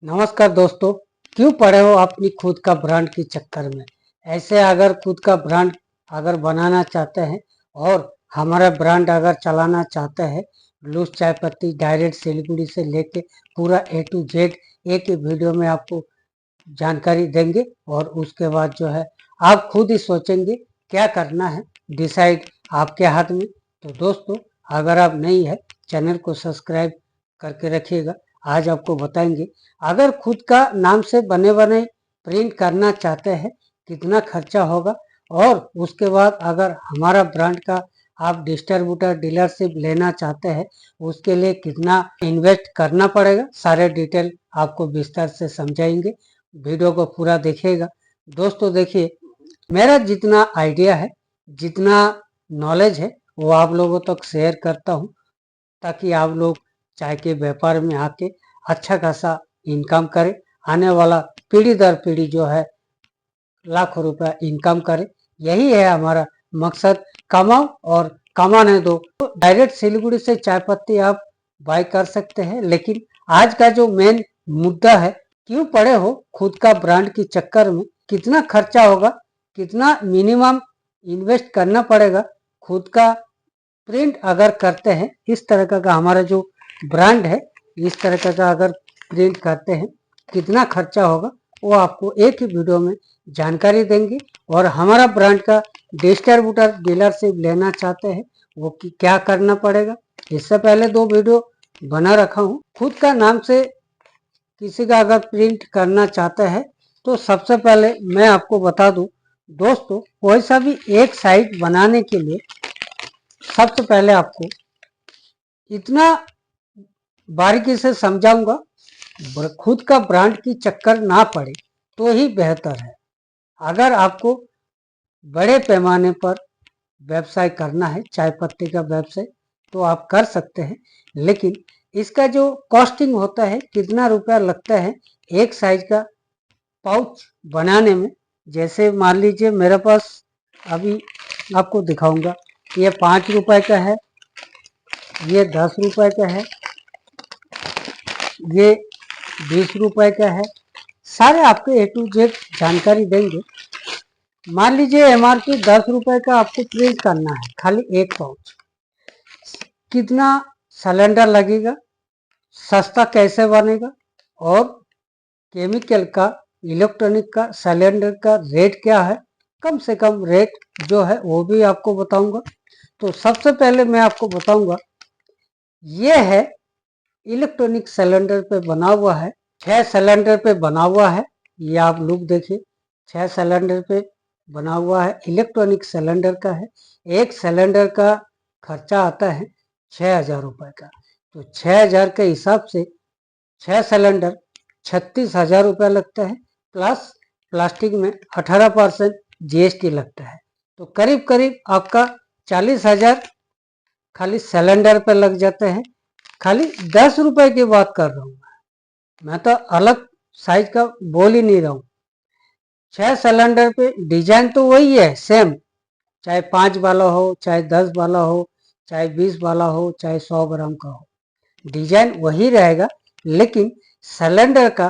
नमस्कार दोस्तों। क्यों पड़े हो अपनी खुद का ब्रांड के चक्कर में। ऐसे अगर खुद का ब्रांड अगर बनाना चाहते हैं और हमारा ब्रांड अगर चलाना चाहते हैं, लूज चाय पत्ती डायरेक्ट सिलीगुड़ी से लेके पूरा A to Z एक ही वीडियो में आपको जानकारी देंगे और उसके बाद जो है आप खुद ही सोचेंगे क्या करना है, डिसाइड आपके हाथ में। तो दोस्तों, अगर आप नहीं है चैनल को सब्सक्राइब करके रखिएगा। आज आपको बताएंगे अगर खुद का नाम से बने बने प्रिंट करना चाहते हैं कितना खर्चा होगा, और उसके बाद अगर हमारा ब्रांड का आप डिस्ट्रीब्यूटर डीलरशिप लेना चाहते हैं उसके लिए कितना इन्वेस्ट करना पड़ेगा, सारे डिटेल आपको विस्तार से समझाएंगे। वीडियो को पूरा देखिएगा। दोस्तों देखिए, मेरा जितना आइडिया है, जितना नॉलेज है वो आप लोगों तक शेयर करता हूँ ताकि आप लोग चाय के व्यापार में आके अच्छा खासा इनकम करें। आने वाला पीढ़ी दर पीढ़ी जो है लाखों रुपया इनकम करे, यही है हमारा मकसद। कमाओ और कमाने दो। तो डायरेक्ट सिलीगुड़ी से चाय पत्ती आप बाय कर सकते हैं, लेकिन आज का जो मेन मुद्दा है, क्यों पड़े हो खुद का ब्रांड के चक्कर में, कितना खर्चा होगा, कितना मिनिमम इन्वेस्ट करना पड़ेगा। खुद का प्रिंट अगर करते हैं, इस तरह का हमारा जो ब्रांड है, इस तरह का अगर प्रिंट करते हैं कितना खर्चा होगा, वो आपको एक ही वीडियो में जानकारी देंगे। और हमारा ब्रांड का डिस्ट्रीब्यूटर डीलरशिप लेना चाहते हैं वो क्या करना पड़ेगा, इससे पहले 2 वीडियो बना रखा हूँ। खुद का नाम से किसी का अगर प्रिंट करना चाहते हैं तो सबसे पहले मैं आपको बता दूं दोस्तों, कोई सा भी एक साइट बनाने के लिए सबसे पहले आपको इतना बारीकी से समझाऊंगा, खुद का ब्रांड की चक्कर ना पड़े तो ही बेहतर है। अगर आपको बड़े पैमाने पर व्यवसाय करना है, चाय पत्ती का व्यवसाय, तो आप कर सकते हैं, लेकिन इसका जो कॉस्टिंग होता है, कितना रुपया लगता है एक साइज का पाउच बनाने में। जैसे मान लीजिए मेरे पास अभी आपको दिखाऊंगा, ये 5 रुपए का है, ये 10 रुपए का है, ये 20 रुपए का है। सारे आपको A to Z जानकारी देंगे। मान लीजिए MRP 10 रुपए का आपको प्रिंट करना है, खाली एक पाउच, कितना सिलेंडर लगेगा, सस्ता कैसे बनेगा, और केमिकल का, इलेक्ट्रॉनिक का सिलेंडर का रेट क्या है, कम से कम रेट जो है वो भी आपको बताऊंगा। तो सबसे पहले मैं आपको बताऊंगा, ये है इलेक्ट्रॉनिक सिलेंडर पे बना हुआ है, 6 सिलेंडर पे बना हुआ है। ये आप लुक देखिए, 6 सिलेंडर पे बना हुआ है, इलेक्ट्रॉनिक सिलेंडर का है। एक सिलेंडर का खर्चा आता है 6,000 रुपए का। तो 6,000 के हिसाब से 6 सिलेंडर 36,000 रुपया लगता है, प्लस प्लास्टिक में 18% GST लगता है। तो करीब करीब आपका 40,000 खाली सिलेंडर पे लग जाते हैं। खाली 10 रुपए की बात कर रहा हूँ मैं तो अलग साइज का बोल ही नहीं रहा हूँ। 6 सिलेंडर पे डिजाइन तो वही है सेम, चाहे 5 वाला हो, चाहे 10 वाला हो, चाहे 20 वाला हो, चाहे 100 ग्राम का हो, डिजाइन वही रहेगा, लेकिन सिलेंडर का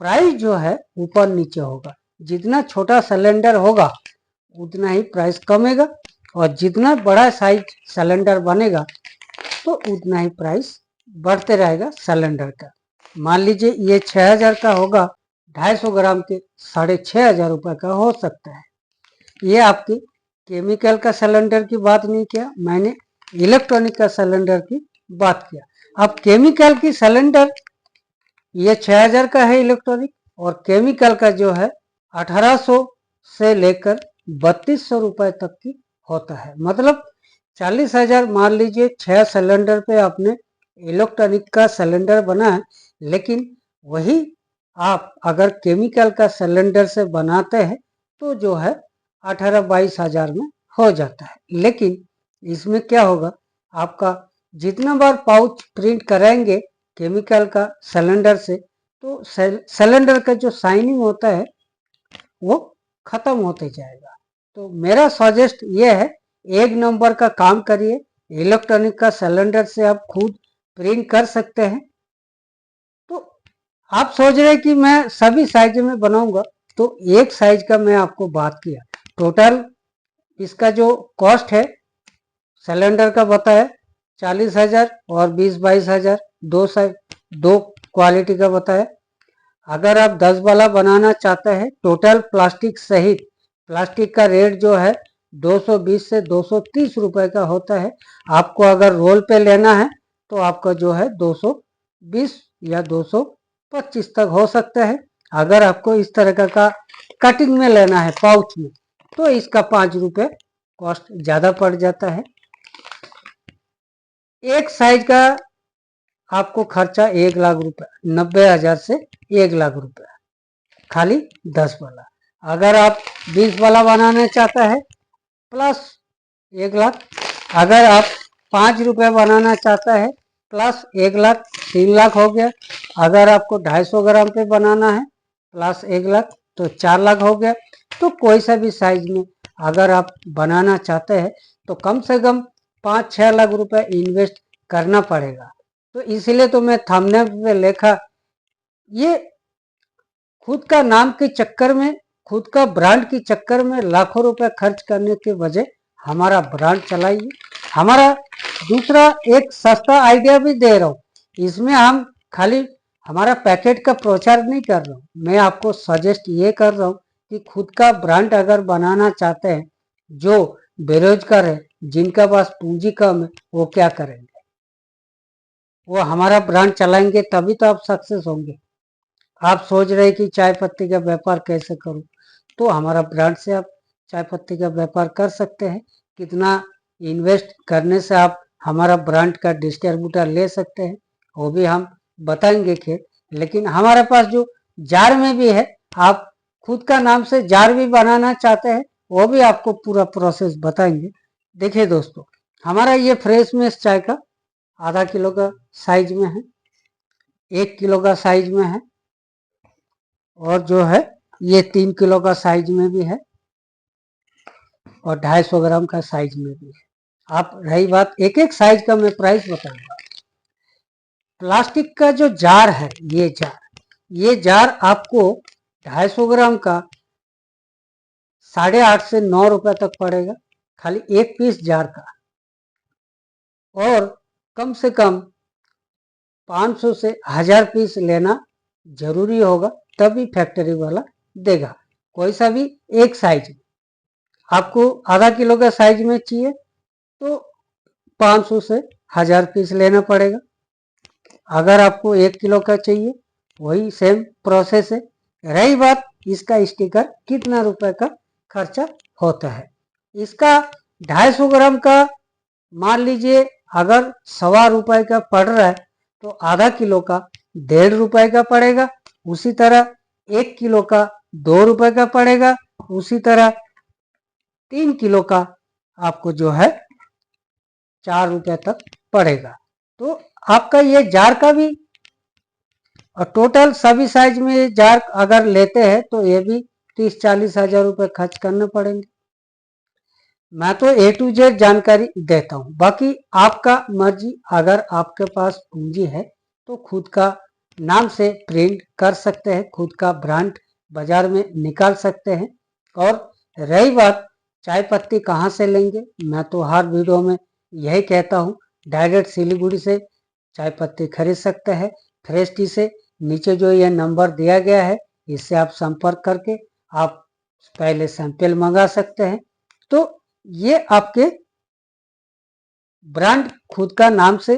प्राइस जो है ऊपर नीचे होगा। जितना छोटा सिलेंडर होगा उतना ही प्राइस कमेगा, और जितना बड़ा साइज सिलेंडर बनेगा तो उतना ही प्राइस बढ़ते रहेगा सिलेंडर का। मान लीजिए ये 6,000 का होगा, 250 ग्राम के 6,500 रुपये का हो सकता है। ये आपके केमिकल का सिलेंडर की बात नहीं किया मैंने, इलेक्ट्रॉनिक का सिलेंडर की बात किया। अब केमिकल की सिलेंडर ये 6,000 का है इलेक्ट्रॉनिक, और केमिकल का जो है 1,800 से लेकर 3,200 रुपए तक की होता है। मतलब 40,000 मान लीजिए 6 सिलेंडर पे आपने इलेक्ट्रॉनिक का सिलेंडर बना है, लेकिन वही आप अगर केमिकल का सिलेंडर से बनाते हैं तो जो है 18-22 हजार में हो जाता है। लेकिन इसमें क्या होगा, आपका जितना बार पाउच प्रिंट कराएंगे केमिकल का सिलेंडर से, तो सिलेंडर का जो शाइनिंग होता है वो खत्म होते जाएगा। तो मेरा सजेस्ट ये है, 1 नंबर का काम करिए, इलेक्ट्रॉनिक का सिलेंडर से आप खुद प्रिंट कर सकते हैं। तो आप सोच रहे कि मैं सभी साइज में बनाऊंगा, तो एक साइज का मैं आपको बात किया। टोटल इसका जो कॉस्ट है सिलेंडर का बताया 40,000 और 20-22,000, दो क्वालिटी का बताया। अगर आप 10 वाला बनाना चाहते हैं, टोटल प्लास्टिक सहित, प्लास्टिक का रेट जो है 220 से 230 रुपए का होता है। आपको अगर रोल पे लेना है तो आपका जो है 220 या 225 तक हो सकता है। अगर आपको इस तरह का कटिंग में लेना है पाउच में, तो इसका 5 रुपए कॉस्ट ज़्यादा पड़ जाता है। एक साइज का आपको खर्चा 1 लाख रुपए, 90,000 से 1 लाख रुपए, खाली 10 वाला। अगर आप 20 वाला बनाना चाहता है प्लस 1 लाख। अगर आप 5 रुपए बनाना चाहता है प्लस 1 लाख, 3 लाख हो गया। अगर आपको 250 ग्राम पे बनाना है प्लस 1 लाख, तो 4 लाख हो गया। तो कोई सा भी साइज में अगर आप बनाना चाहते हैं तो कम से कम 5-6 लाख रुपए इन्वेस्ट करना पड़ेगा। तो इसलिए तो मैं थंबनेल पे लिखा, ये खुद का नाम के चक्कर में, खुद का ब्रांड के चक्कर में लाखों रुपए खर्च करने के बजाय हमारा ब्रांड चलाइए। हमारा दूसरा एक सस्ता आइडिया भी दे रहा हूँ, इसमें हम खाली हमारा पैकेट का प्रचार नहीं कर रहा हूँ, मैं आपको सजेस्ट ये कर रहा हूँ कि खुद का ब्रांड अगर बनाना चाहते हैं, जो बेरोजगार है, जिनका पास पूंजी कम है, वो क्या करेंगे? वो हमारा ब्रांड चलाएंगे तभी तो आप सक्सेस होंगे। आप सोच रहे कि चाय पत्ती का व्यापार कैसे करूं, तो हमारा ब्रांड से आप चाय पत्ती का व्यापार कर सकते हैं। कितना इन्वेस्ट करने से आप हमारा ब्रांड का डिस्ट्रीब्यूटर ले सकते हैं, वो भी हम बताएंगे खैर। लेकिन हमारे पास जो जार में भी है, आप खुद का नाम से जार भी बनाना चाहते हैं, वो भी आपको पूरा प्रोसेस बताएंगे। देखिए दोस्तों, हमारा ये फ्रेश मेस चाय का आधा किलो का साइज में है, 1 किलो का साइज में है, और जो है ये 3 किलो का साइज में भी है, और 250 ग्राम का साइज में भी है। आप रही बात एक एक साइज का मैं प्राइस बताऊंगा। प्लास्टिक का जो जार है, ये जार आपको 250 ग्राम का 8.5 से 9 रुपए तक पड़ेगा, खाली एक पीस जार का। और कम से कम 500 से 1000 पीस लेना जरूरी होगा, तभी फैक्ट्री वाला देगा। कोई सा भी एक साइज में, आपको आधा किलो का साइज में चाहिए तो 500 से 1000 पीस लेना पड़ेगा। अगर आपको 1 किलो का चाहिए, वही सेम प्रोसेस है। रही बात इसका स्टिकर कितना रुपए का खर्चा होता है, इसका 250 ग्राम का मान लीजिए अगर 1.25 रुपए का पड़ रहा है, तो आधा किलो का 1.5 रुपए का पड़ेगा। उसी तरह 1 किलो का 2 रुपए का पड़ेगा। उसी तरह 3 किलो का आपको जो है 4 रुपए तक पड़ेगा। तो आपका ये जार का भी, और टोटल सभी साइज में ये जार अगर लेते हैं तो ये भी 30-40 हजार रुपए खर्च करने पड़ेंगे। मैं तो A to Z जानकारी देता हूँ, बाकी आपका मर्जी। अगर आपके पास पूंजी है तो खुद का नाम से प्रिंट कर सकते हैं, खुद का ब्रांड बाजार में निकाल सकते हैं। और रही बात चाय पत्ती कहाँ से लेंगे, मैं तो हर वीडियो में यही कहता हूँ, डायरेक्ट सिलीगुड़ी से चाय पत्ती खरीद सकते हैं। फ्रेश टी से नीचे जो ये नंबर दिया गया है, इससे आप संपर्क करके आप पहले सैंपल मंगा सकते हैं। तो ये आपके ब्रांड खुद का नाम से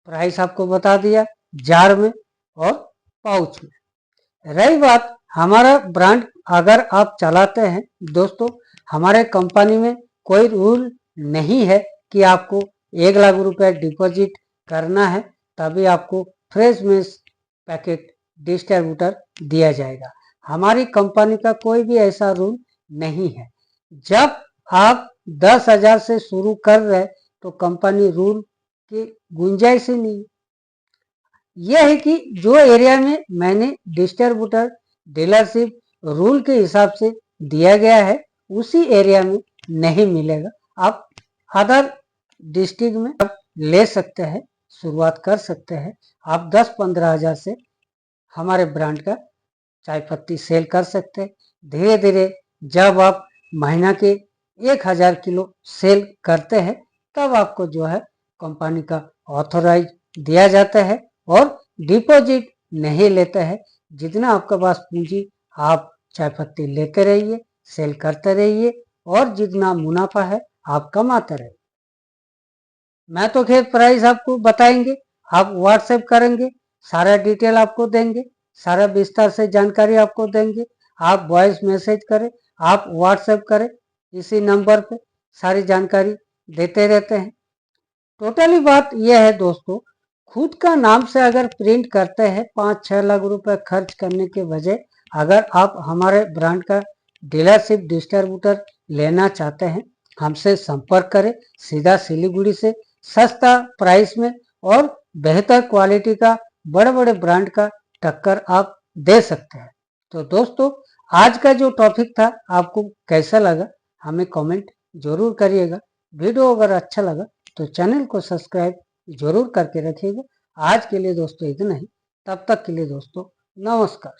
प्राइस आपको बता दिया, जार में और पाउच में। रही बात हमारा ब्रांड अगर आप चलाते हैं दोस्तों, हमारे कंपनी में कोई रूल नहीं है कि आपको 1 लाख रुपए डिपॉजिट करना है तभी आपको फ्रेश में पैकेट डिस्ट्रीब्यूटर दिया जाएगा। हमारी कंपनी का कोई भी ऐसा रूल नहीं है। जब आप 10,000 से शुरू कर रहे तो कंपनी रूल की गुंजाइश ही नहीं। यह है कि जो एरिया में मैंने डिस्ट्रीब्यूटर डीलरशिप रूल के हिसाब से दिया गया है, उसी एरिया में नहीं मिलेगा। आप अदर डिस्ट्रिक्ट में आप ले सकते हैं, शुरुआत कर सकते हैं। आप 10-15 हज़ार से हमारे ब्रांड का चाय पत्ती सेल कर सकते हैं। धीरे धीरे जब आप महीना के 1000 किलो सेल करते हैं तब आपको जो है कंपनी का ऑथोराइज दिया जाता है और डिपॉजिट नहीं लेते हैं। जितना आपके पास पूंजी आप चाय पत्ती लेते रहिए, सेल करते रहिए और जितना मुनाफा है आप कमाते रहिए। मैं तो खैर प्राइस आपको बताएंगे, आप व्हाट्सएप करेंगे, सारा डिटेल आपको देंगे, सारा विस्तार से जानकारी आपको देंगे। आप वॉइस मैसेज करें, आप व्हाट्सएप करें, इसी नंबर पे सारी जानकारी देते रहते हैं। टोटली बात यह है दोस्तों, खुद का नाम से अगर प्रिंट करते हैं 5-6 लाख रुपए खर्च करने के बजाय अगर आप हमारे ब्रांड का डीलरशिप डिस्ट्रीब्यूटर लेना चाहते हैं, हमसे संपर्क करें। सीधा सिलीगुड़ी से सस्ता प्राइस में और बेहतर क्वालिटी का बड़े बड़े ब्रांड का टक्कर आप दे सकते हैं। तो दोस्तों, आज का जो टॉपिक था आपको कैसा लगा हमें कमेंट जरूर करिएगा। वीडियो अगर अच्छा लगा तो चैनल को सब्सक्राइब जरूर करके रखिएगा। आज के लिए दोस्तों इतना ही, तब तक के लिए दोस्तों नमस्कार।